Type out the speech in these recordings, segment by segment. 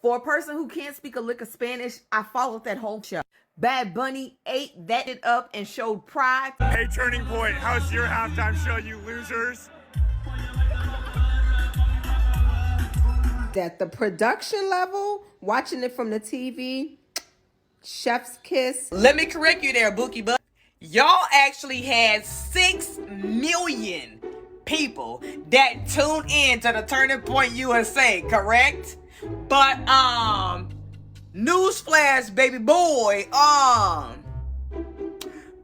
For a person who can't speak a lick of Spanish, I followed that whole show. Bad Bunny ate that shit up and showed pride. Hey, Turning Point, how's your halftime show, you losers? At the production level, watching it from the TV, chef's kiss. Let me correct you there, Bookie Butt. Y'all actually had 6 million people that tuned in to the Turning Point USA, correct? But newsflash, baby boy,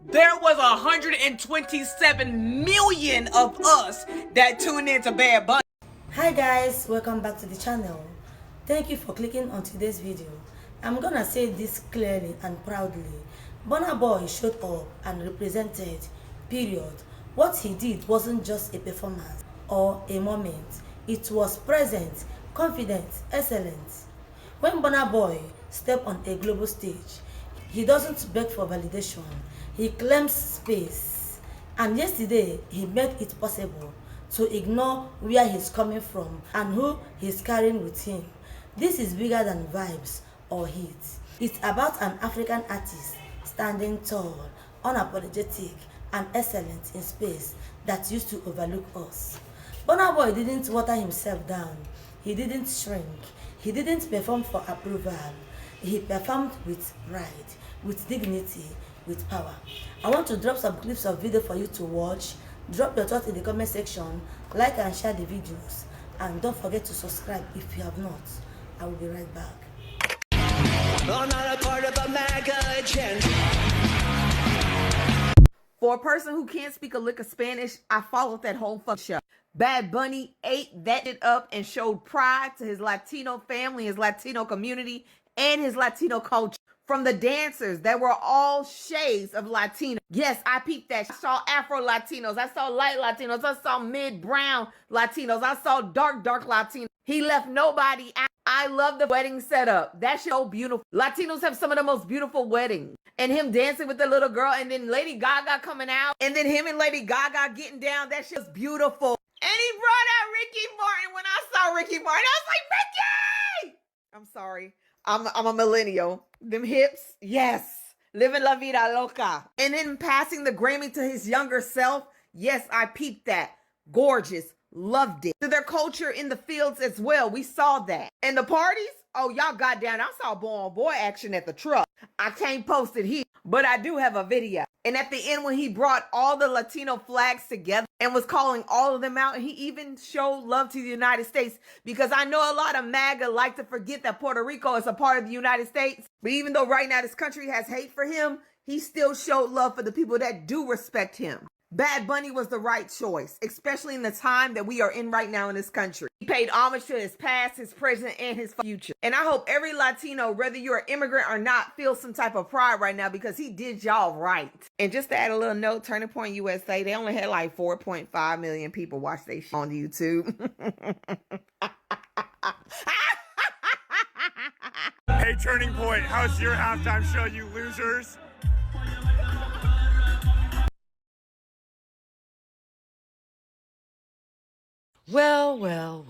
there was 127 million of us that tuned in to Bad Bunny. Hi guys, welcome back to the channel. Thank you for clicking on today's video. I'm gonna say this clearly and proudly. Burna Boy showed up and represented, period. What he did wasn't just a performance or a moment. It was present, confident, excellent. When Burna Boy steps on a global stage, he doesn't beg for validation. He claims space. And yesterday, he made it possible to ignore where he's coming from and who he's carrying with him. This is bigger than vibes or hits. It's about an African artist standing tall, unapologetic, and excellent in space that used to overlook us. Burna Boy didn't water himself down. He didn't shrink. He didn't perform for approval. He performed with pride, with dignity, with power. I want to drop some clips of video for you to watch. Drop your thoughts in the comment section, like and share the videos, and don't forget to subscribe if you have not. I will be right back. I'm not a part of a MAGA agenda. For a person who can't speak a lick of Spanish, I followed that whole show. Bad Bunny ate that shit up and showed pride to his Latino family, his Latino community, and his Latino culture. From the dancers that were all shades of Latino. Yes, I peeped that. I saw Afro Latinos. I saw light Latinos. I saw mid-brown Latinos. I saw dark Latinos. He left nobody out. I love the wedding setup. That's so beautiful. Latinos have some of the most beautiful weddings. And him dancing with the little girl and then Lady Gaga coming out. And then him and Lady Gaga getting down. That shit was beautiful. And he brought out Ricky Martin. When I saw Ricky Martin, I was like, Ricky! I'm sorry. I'm a millennial. Them hips, yes. Living la vida loca. And then passing the Grammy to his younger self, yes, I peeped that. Gorgeous. Loved it. To their culture in the fields as well. We saw that. And the parties, oh, y'all got down. I saw boy on boy action at the truck. I can't post it here, but I do have a video. And at the end, when he brought all the Latino flags together and was calling all of them out, he even showed love to the United States, because I know a lot of MAGA like to forget that Puerto Rico is a part of the United States. But even though right now this country has hate for him, he still showed love for the people that do respect him. Bad Bunny was the right choice, especially in the time that we are in right now in this country. He paid homage to his past, his present, and his future. And I hope every Latino, whether you're an immigrant or not, feels some type of pride right now, because he did y'all right. And just to add a little note, Turning Point USA, they only had like 4.5 million people watch their shit on YouTube. Hey, Turning Point, how's your halftime show, you losers? Well,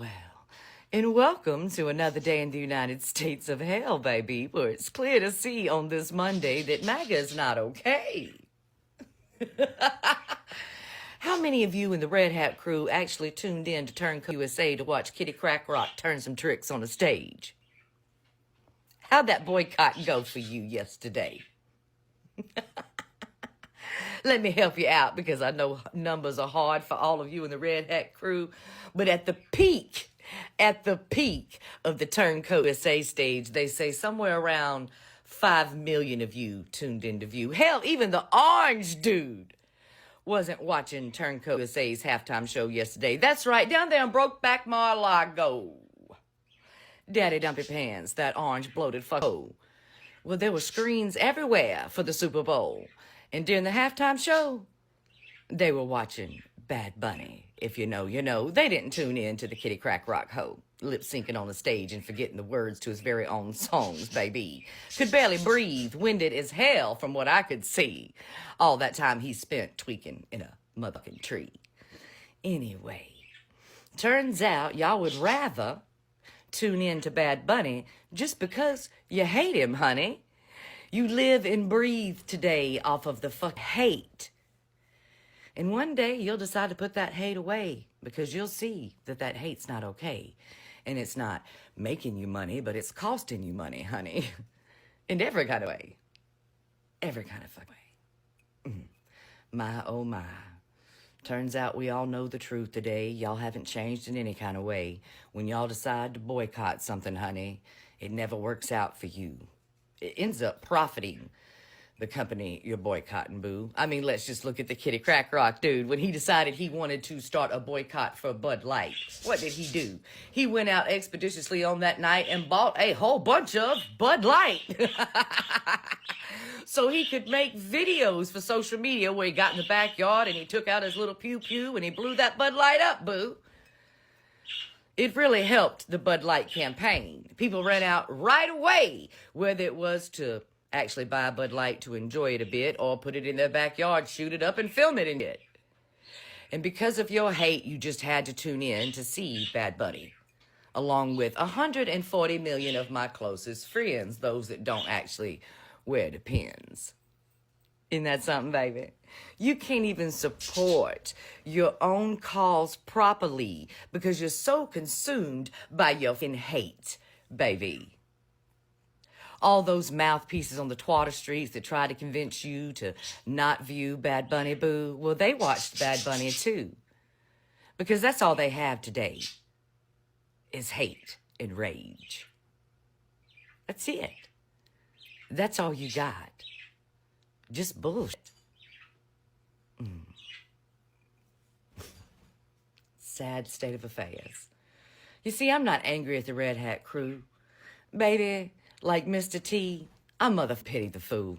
and welcome to another day in the United States of hell, baby, where it's clear to see on this Monday that MAGA is not okay. How many of you in the Red Hat crew actually tuned in to Turncoat USA to watch Kitty Crack Rock turn some tricks on a stage? How'd that boycott go for you yesterday? Let me help you out, because I know numbers are hard for all of you in the Red Hat crew. But at the peak of the Turncoat USA stage, they say somewhere around 5 million of you tuned in to view. Hell, even the orange dude wasn't watching Turncoat USA's halftime show yesterday. That's right, down there in Brokeback Mar-a-Lago. Daddy Dumpy Pants, that orange bloated fucko. Well, there were screens everywhere for the Super Bowl. And during the halftime show, they were watching Bad Bunny. If you know, you know. They didn't tune in to the Kitty Crack Rock hoe, lip-syncing on the stage and forgetting the words to his very own songs, baby. Could barely breathe, winded as hell from what I could see. All that time he spent tweaking in a motherfucking tree. Anyway, turns out y'all would rather tune in to Bad Bunny just because you hate him, honey. You live and breathe today off of the fuck hate. And one day you'll decide to put that hate away because you'll see that that hate's not okay. And it's not making you money, but it's costing you money, honey. In every kind of way. Every kind of fuck way. My, oh my. Turns out we all know the truth today. Y'all haven't changed in any kind of way. When y'all decide to boycott something, honey, it never works out for you. It ends up profiting the company you're boycotting, boo. I mean, let's just look at the Kitty Crack Rock dude. When he decided he wanted to start a boycott for Bud Light, what did he do? He went out expeditiously on that night and bought a whole bunch of Bud Light. So he could make videos for social media where he got in the backyard and he took out his little pew-pew and he blew that Bud Light up, boo. It really helped the Bud Light campaign. People ran out right away, whether it was to actually buy a Bud Light to enjoy it a bit or put it in their backyard, shoot it up, and film it in it. And because of your hate, you just had to tune in to see Bad Bunny, along with 140 million of my closest friends, those that don't actually wear the pins. Isn't that something, baby? You can't even support your own cause properly because you're so consumed by your hate, baby. All those mouthpieces on the twatter streets that try to convince you to not view Bad Bunny, boo, well, they watched Bad Bunny too. Because that's all they have today is hate and rage. That's it. That's all you got. Just bullshit. Sad state of affairs. You see, I'm not angry at the Red Hat crew. Baby, like Mr. T, I mother pity the fool.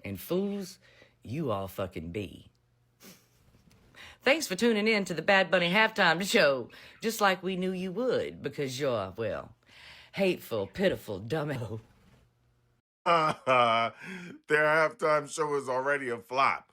And fools, you all fucking be. Thanks for tuning in to the Bad Bunny halftime show, just like we knew you would, because you're, well, hateful, pitiful, dumb. Their halftime show is already a flop.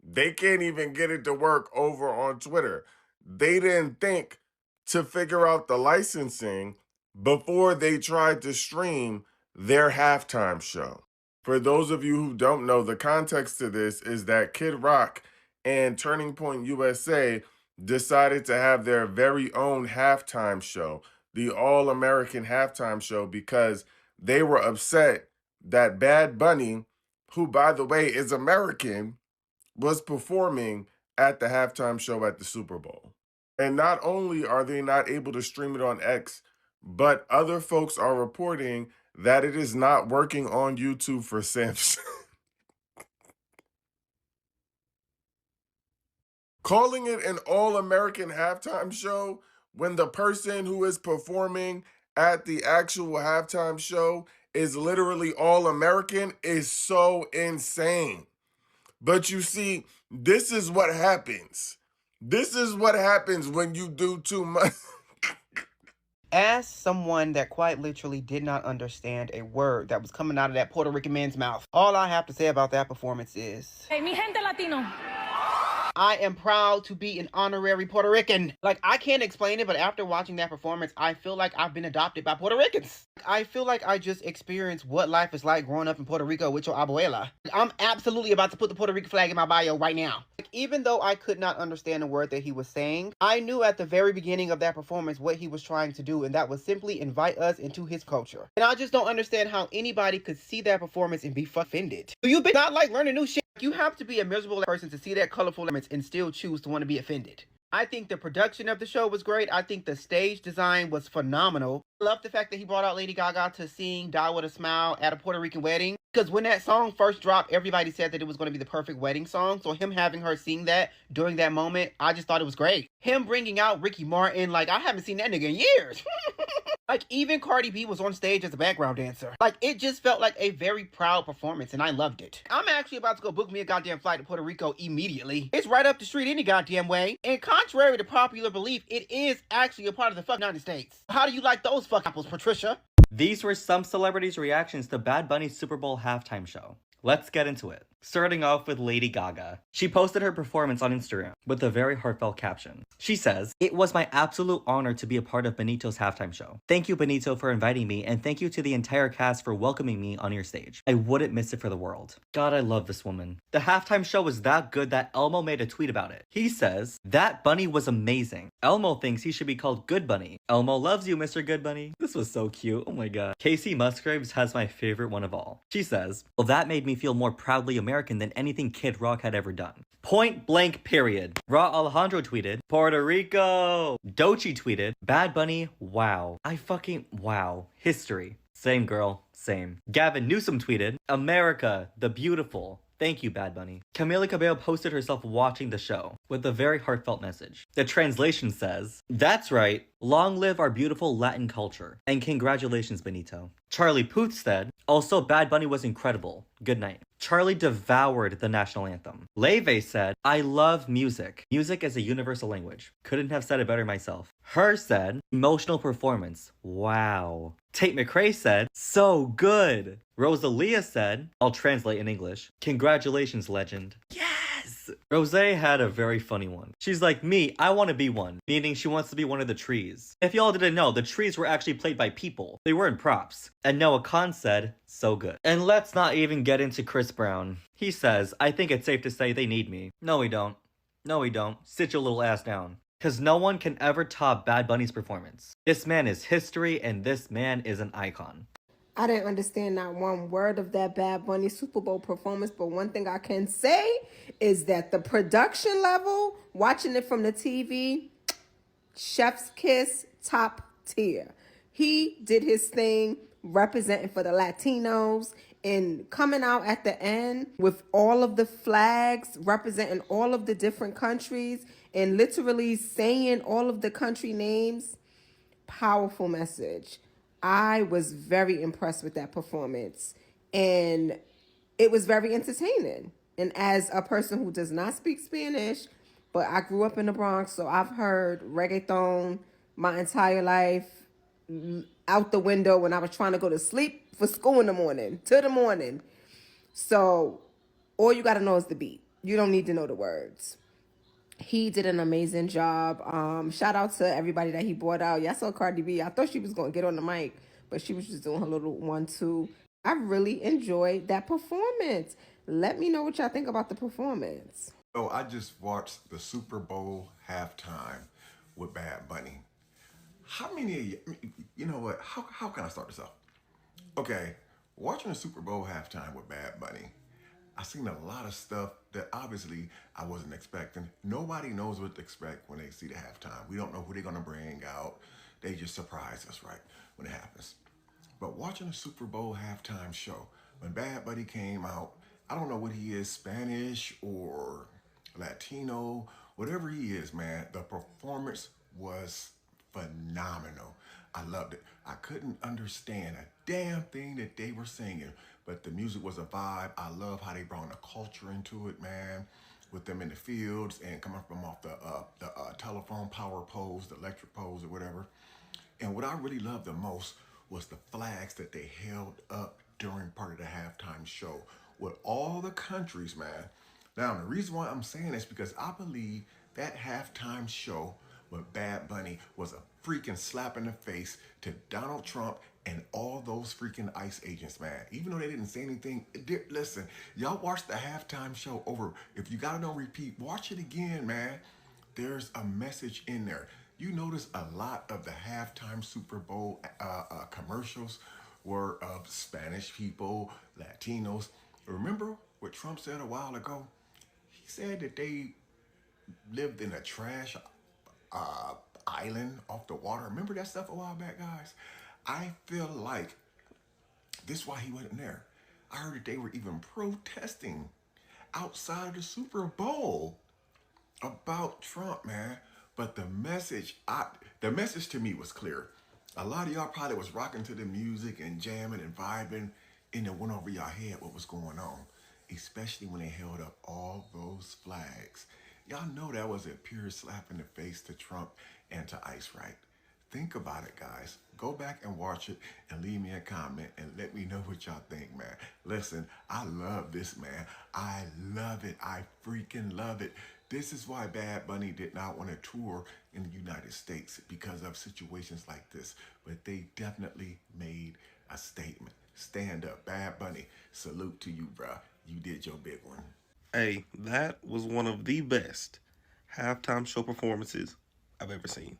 They can't even get it to work over on Twitter. They didn't think to figure out the licensing before they tried to stream their halftime show. For those of you who don't know, the context to this is that Kid Rock and Turning Point USA decided to have their very own halftime show, the All-American halftime show, because they were upset that Bad Bunny, who, by the way, is American, was performing at the halftime show at the Super Bowl. And not only are they not able to stream it on X, but other folks are reporting that it is not working on YouTube for Samsung. Calling it an all-American halftime show when the person who is performing at the actual halftime show is literally all-American is so insane. But you see, this is what happens. This is what happens when you do too much. As someone that quite literally did not understand a word that was coming out of that Puerto Rican man's mouth, all I have to say about that performance is, Hey, mi gente latino. I am proud to be an honorary Puerto Rican. Like, I can't explain it, but after watching that performance, I feel like I've been adopted by Puerto Ricans. I feel like I just experienced what life is like growing up in Puerto Rico with your abuela. I'm absolutely about to put the Puerto Rican flag in my bio right now. Like, even though I could not understand a word that he was saying, I knew at the very beginning of that performance what he was trying to do, and that was simply invite us into his culture. And I just don't understand how anybody could see that performance and be offended. Do you not like learning new shit? You have to be a miserable person to see that colorful elements and still choose to want to be offended. I think the production of the show was great. I think the stage design was phenomenal. I love the fact that he brought out Lady Gaga to sing Die With A Smile at a Puerto Rican wedding. Because when that song first dropped, everybody said that it was going to be the perfect wedding song. So him having her sing that during that moment, I just thought it was great. Him bringing out Ricky Martin, like, I haven't seen that nigga in years. Like, even Cardi B was on stage as a background dancer. Like, it just felt like a very proud performance, and I loved it. I'm actually about to go book me a goddamn flight to Puerto Rico immediately. It's right up the street any goddamn way. And contrary to popular belief, it is actually a part of the fucking United States. How do you like those fuck apples, Patricia? These were some celebrities' reactions to Bad Bunny's Super Bowl halftime show. Let's get into it. starting off with Lady Gaga. She posted her performance on Instagram with a very heartfelt caption. She says, "It was my absolute honor to be a part of Benito's halftime show. Thank you, Benito, for inviting me, and thank you to the entire cast for welcoming me on your stage. I wouldn't miss it for the world." God, I love this woman. The halftime show was that good that Elmo made a tweet about it. He says, "That bunny was amazing. Elmo thinks he should be called Good Bunny. Elmo loves you, Mr. Good Bunny." This was so cute. Oh my god. Casey Musgraves has my favorite one of all. She says, "Well, that made me feel more proudly American than anything Kid Rock had ever done. Point blank period." Raw Alejandro tweeted, "Puerto Rico." Doechii tweeted, "Bad Bunny, wow. I fucking wow. History." Same girl, same. Gavin Newsom tweeted, "America, the beautiful. Thank you, Bad Bunny." Camila Cabello posted herself watching the show with a very heartfelt message. The translation says, "That's right. Long live our beautiful Latin culture. And congratulations, Benito." Charlie Puth said, "Also, Bad Bunny was incredible. Good night." Charlie devoured the national anthem. Leve said, "I love music. Music is a universal language. Couldn't have said it better myself." Her said, "Emotional performance. Wow." Tate McRae said, "So good." Rosalia said, I'll translate in English, "Congratulations, legend." Yes! Rose had a very funny one. She's like, "Me, I want to be one," meaning she wants to be one of the trees. If y'all didn't know, the trees were actually played by people. They weren't props. And Noah Khan said, "So good." And let's not even get into Chris Brown. He says, "I think it's safe to say they need me." No, we don't. No, we don't. Sit your little ass down. Because no one can ever top Bad Bunny's performance. This man is history, and this man is an icon. I didn't understand not one word of that Bad Bunny Super Bowl performance, but one thing I can say is that the production level, watching it from the TV, chef's kiss, top tier. He did his thing representing for the Latinos and coming out at the end with all of the flags representing all of the different countries and literally saying all of the country names. Powerful message. I was very impressed with that performance, and it was very entertaining. And as a person who does not speak Spanish, but I grew up in the Bronx, so I've heard reggaeton my entire life out the window when I was trying to go to sleep for school in the morning, to the morning. So all you got to know is the beat. You don't need to know the words. He did an amazing job. Shout out to everybody that he brought out. Y'all saw Cardi B. I thought she was going to get on the mic, but she was just doing her little 1-2. I really enjoyed that performance. Let me know what y'all think about the performance. Oh, I just watched the Super Bowl halftime with Bad Bunny. How many of you know what? How can I start this off? Okay, watching the Super Bowl halftime with Bad Bunny, I seen a lot of stuff that obviously I wasn't expecting. Nobody knows what to expect when they see the halftime. We don't know who they're gonna bring out. They just surprise us, right, when it happens. But watching the Super Bowl halftime show, when Bad Bunny came out, I don't know what he is, Spanish or Latino, whatever he is, man, the performance was phenomenal. I loved it. I couldn't understand a damn thing that they were singing, but the music was a vibe. I love how they brought the culture into it, man, with them in the fields and coming from off the telephone power poles, the electric poles or whatever. And what I really loved the most was the flags that they held up during part of the halftime show with all the countries, man. Now, the reason why I'm saying this because I believe that halftime show with Bad Bunny was a freaking slap in the face to Donald Trump and all those freaking ICE agents, man. Even though they didn't say anything, listen, y'all watch the halftime show over. If you gotta know repeat, watch it again, man. There's a message in there. You notice a lot of the halftime Super Bowl commercials were of Spanish people, Latinos. Remember what Trump said a while ago? He said that they lived in a trash island off the water. Remember that stuff a while back, guys? I feel like this is why he wasn't there. I heard that they were even protesting outside of the Super Bowl about Trump, man. But the message to me was clear. A lot of y'all probably was rocking to the music and jamming and vibing, and it went over your head what was going on, especially when they held up all those flags. Y'all know that was a pure slap in the face to Trump and to ICE, right? Think about it, guys. Go back and watch it and leave me a comment and let me know what y'all think, man. Listen, I love this, man. I love it. I freaking love it. This is why Bad Bunny did not want to tour in the United States, because of situations like this. But they definitely made a statement. Stand up, Bad Bunny. Salute to you, bruh. You did your big one. Hey, that was one of the best halftime show performances I've ever seen.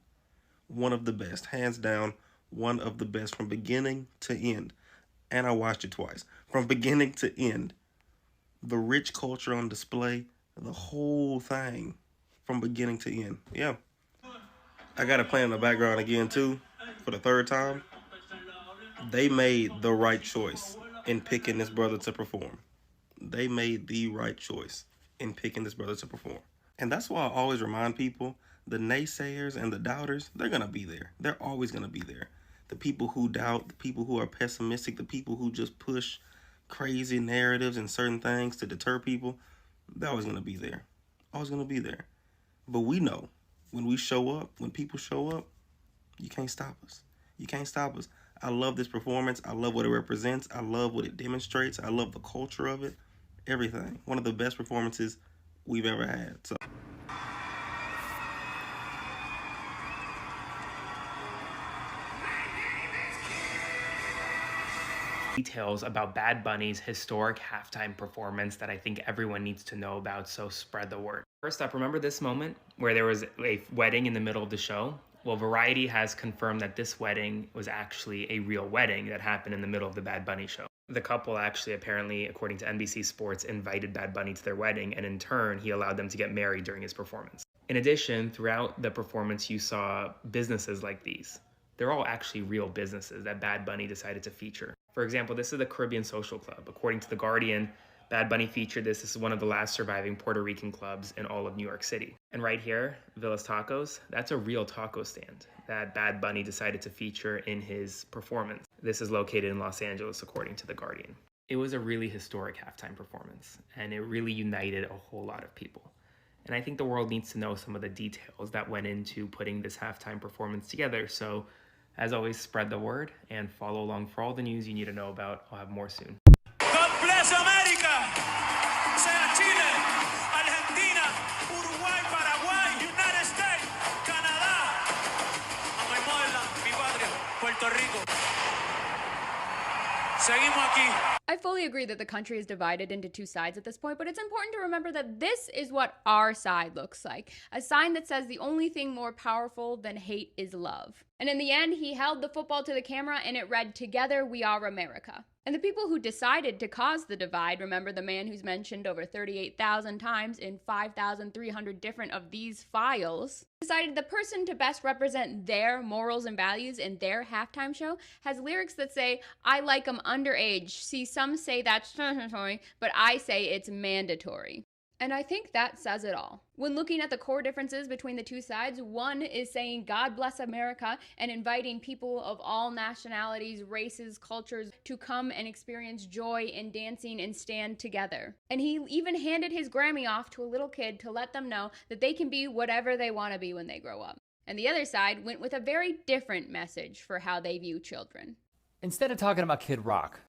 One of the best, hands down, one of the best from beginning to end. And I watched it twice. From beginning to end. The rich culture on display, the whole thing from beginning to end. Yeah. I got it playing in the background again too, for the third time. They made the right choice in picking this brother to perform. They made the right choice in picking this brother to perform. And that's why I always remind people, the naysayers and the doubters, they're going to be there. They're always going to be there. The people who doubt, the people who are pessimistic, the people who just push crazy narratives and certain things to deter people, they're always going to be there. Always going to be there. But we know, when we show up, when people show up, you can't stop us. You can't stop us. I love this performance. I love what it represents. I love what it demonstrates. I love the culture of it. Everything. One of the best performances we've ever had. So. Details about Bad Bunny's historic halftime performance that I think everyone needs to know about, so spread the word. First up, remember this moment where there was a wedding in the middle of the show? Well, Variety has confirmed that this wedding was actually a real wedding that happened in the middle of the Bad Bunny show. The couple actually, apparently, according to NBC Sports, invited Bad Bunny to their wedding, and in turn, he allowed them to get married during his performance. In addition, throughout the performance, you saw businesses like these. They're all actually real businesses that Bad Bunny decided to feature. For example, this is the Caribbean Social Club. According to The Guardian, Bad Bunny featured this. This is one of the last surviving Puerto Rican clubs in all of New York City. And right here, Villa's Tacos, that's a real taco stand that Bad Bunny decided to feature in his performance. This is located in Los Angeles, according to The Guardian. It was a really historic halftime performance, and it really united a whole lot of people. And I think the world needs to know some of the details that went into putting this halftime performance together. So, as always, spread the word and follow along for all the news you need to know about. I'll have more soon. God bless America! Sea Chile, Argentina, Uruguay, Paraguay, United States, Canadá, a mi motherland, mi patria, Puerto Rico. Seguimos aquí. I fully agree that the country is divided into two sides at this point, but it's important to remember that this is what our side looks like. A sign that says the only thing more powerful than hate is love. And in the end, he held the football to the camera and it read, "Together we are America." And the people who decided to cause the divide, remember the man who's mentioned over 38,000 times in 5,300 different of these files, decided the person to best represent their morals and values in their halftime show has lyrics that say, "I like 'em underage. See, some say that's statutory, but I say it's mandatory." And I think that says it all. When looking at the core differences between the two sides, one is saying God bless America and inviting people of all nationalities, races, cultures to come and experience joy in dancing and stand together. And he even handed his Grammy off to a little kid to let them know that they can be whatever they want to be when they grow up. And the other side went with a very different message for how they view children. Instead of talking about Kid Rock,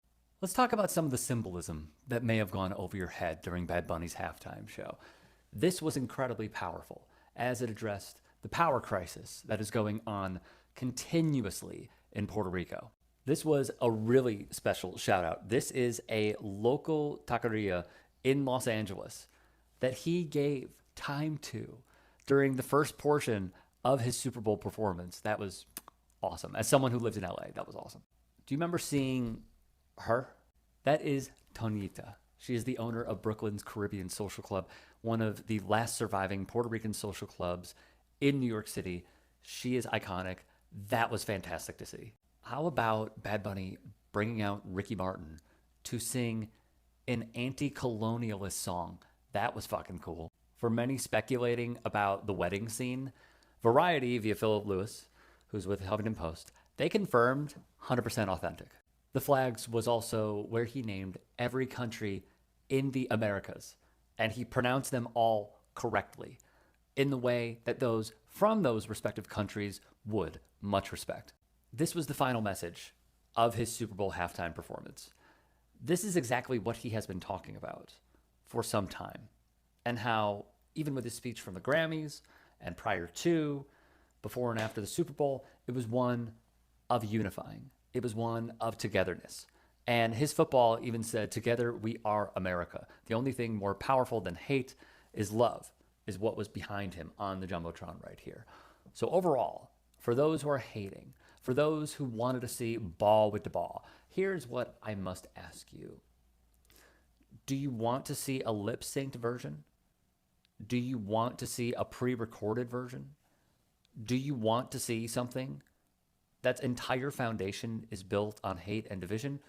let's talk about some of the symbolism that may have gone over your head during Bad Bunny's halftime show. This was incredibly powerful as it addressed the power crisis that is going on continuously in Puerto Rico. This was a really special shout out. This is a local taqueria in Los Angeles that he gave time to during the first portion of his Super Bowl performance. That was awesome. As someone who lives in LA, that was awesome. Do you remember seeing her? That is Tonita. She is the owner of Brooklyn's Caribbean Social Club, one of the last surviving Puerto Rican social clubs in New York City. She is iconic. That was fantastic to see. How about Bad Bunny bringing out Ricky Martin to sing an anti-colonialist song? That was fucking cool. For many speculating about the wedding scene, Variety, via Philip Lewis, who's with Huffington Post, they confirmed 100% authentic. The flags was also where he named every country in the Americas, and he pronounced them all correctly in the way that those from those respective countries would. Much respect. This was the final message of his Super Bowl halftime performance. This is exactly what he has been talking about for some time, and how even with his speech from the Grammys and prior to, before and after the Super Bowl, it was one of unifying. It was one of togetherness. And his football even said, "Together we are America." The only thing more powerful than hate is love, is what was behind him on the Jumbotron right here. So overall, for those who are hating, for those who wanted to see ball with the ball, here's what I must ask you. Do you want to see a lip-synced version? Do you want to see a pre-recorded version? Do you want to see something that's entire foundation is built on hate and division?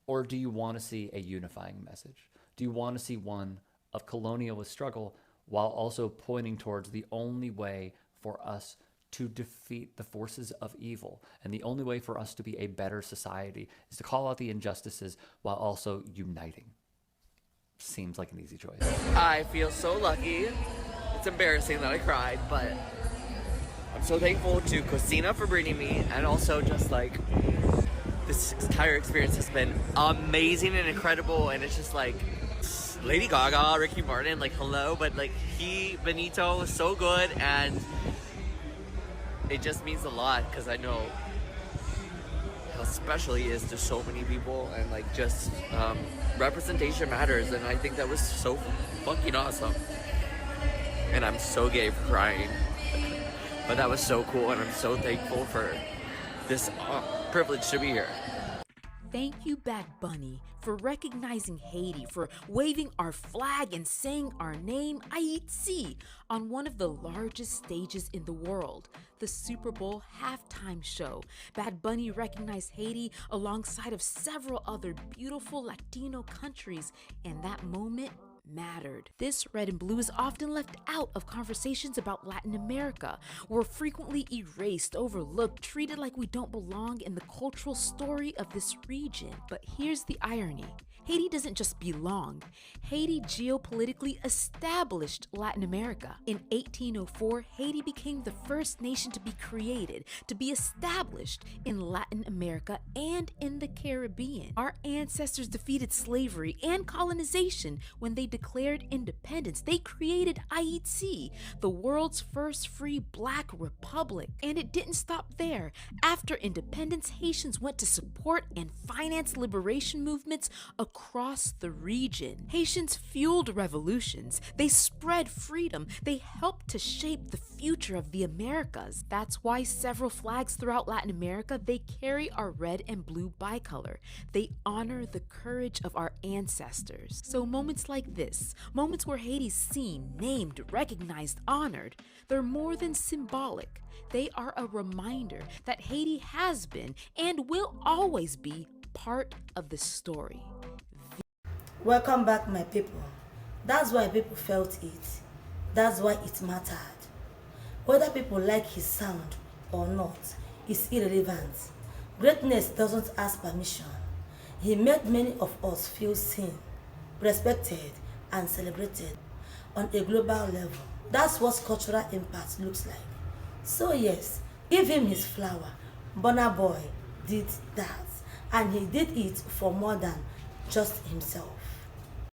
Or do you want to see a unifying message? Do you want to see one of colonialist struggle while also pointing towards the only way for us to defeat the forces of evil? And the only way for us to be a better society is to call out the injustices while also uniting. Seems like an easy choice. I feel so lucky. It's embarrassing that I cried, but I'm so thankful to Christina for bringing me, and also just like this entire experience has been amazing and incredible, and it's just like Lady Gaga, Ricky Martin, like hello, but like Benito was so good, and it just means a lot because I know how special he is to so many people, and like just representation matters, and I think that was so fucking awesome. And I'm so gay for crying, but that was so cool, and I'm so thankful for this privilege to be here. Thank you, Bad Bunny, for recognizing Haiti, for waving our flag and saying our name, Haiti, on one of the largest stages in the world, the Super Bowl halftime show. Bad Bunny recognized Haiti alongside of several other beautiful Latino countries, and that moment mattered. This red and blue is often left out of conversations about Latin America. We're frequently erased, overlooked, treated like we don't belong in the cultural story of this region. But here's the irony. Haiti doesn't just belong. Haiti geopolitically established Latin America. In 1804, Haiti became the first nation to be created, to be established in Latin America and in the Caribbean. Our ancestors defeated slavery and colonization when they declared independence. They created Haiti, the world's first free black republic. And it didn't stop there. After independence, Haitians went to support and finance liberation movements across the region. Haitians fueled revolutions. They spread freedom. They helped to shape the future of the Americas. That's why several flags throughout Latin America, they carry our red and blue bicolor. They honor the courage of our ancestors. So moments like this, moments where Haiti's seen, named, recognized, honored, they're more than symbolic. They are a reminder that Haiti has been and will always be part of the story. Welcome back, my people. That's why people felt it. That's why it mattered. Whether people like his sound or not is irrelevant. Greatness doesn't ask permission. He made many of us feel seen, respected, and celebrated on a global level. That's what cultural impact looks like. So yes, give him his flower. Burna Boy did that, and he did it for more than just himself.